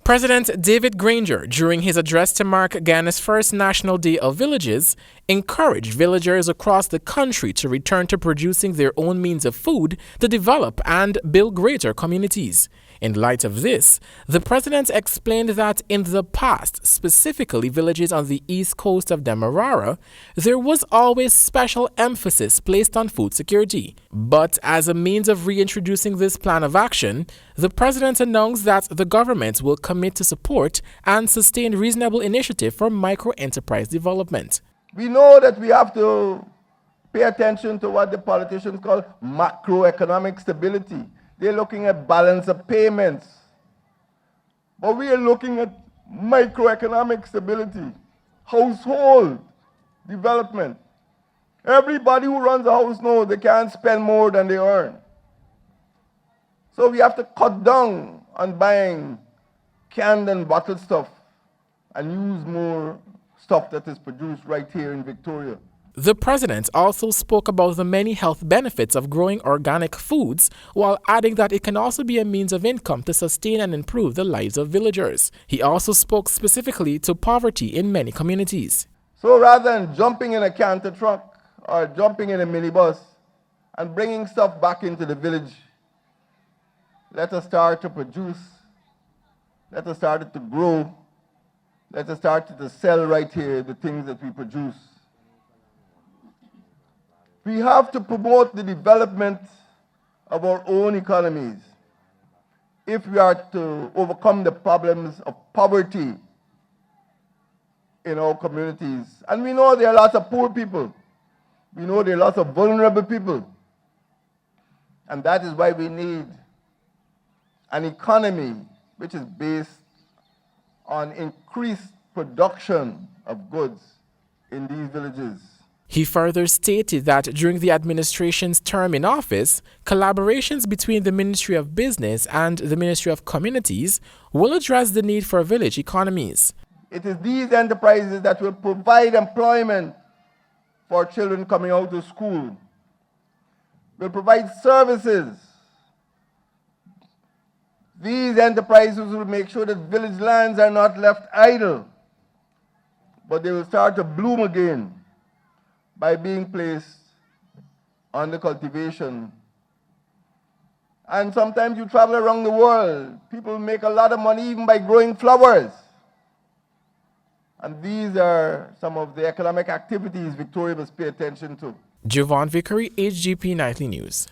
President David Granger, during his address to mark Guyana's first National Day of Villages, encouraged villagers across the country to return to producing their own means of food to develop and build greater communities. In light of this, the president explained that in the past, specifically villages on the east coast of Demerara, there was always special emphasis placed on food security. But as a means of reintroducing this plan of action, the president announced that the government will commit to support and sustain reasonable initiative for micro-enterprise development. We know that we have to pay attention to what the politicians call macroeconomic stability. They're looking at balance of payments. But we are looking at microeconomic stability, household development. Everybody who runs a house knows they can't spend more than they earn. So we have to cut down on buying canned and bottled stuff and use more stuff that is produced right here in Victoria. The president also spoke about the many health benefits of growing organic foods, while adding that it can also be a means of income to sustain and improve the lives of villagers. He also spoke specifically to poverty in many communities. So rather than jumping in a canter truck or jumping in a minibus and bringing stuff back into the village, let us start to produce, let us start to grow, let us start to sell right here the things that we produce. We have to promote the development of our own economies if we are to overcome the problems of poverty in our communities. And we know there are lots of poor people. We know there are lots of vulnerable people. And that is why we need an economy which is based on increased production of goods in these villages. He further stated that during the administration's term in office, collaborations between the Ministry of Business and the Ministry of Communities will address the need for village economies. It is these enterprises that will provide employment for children coming out of school, will provide services. These enterprises will make sure that village lands are not left idle, but they will start to bloom again by being placed under cultivation. And sometimes you travel around the world, people make a lot of money even by growing flowers. And these are some of the economic activities Victoria must pay attention to. Javone Vickerie, HGP Nightly News.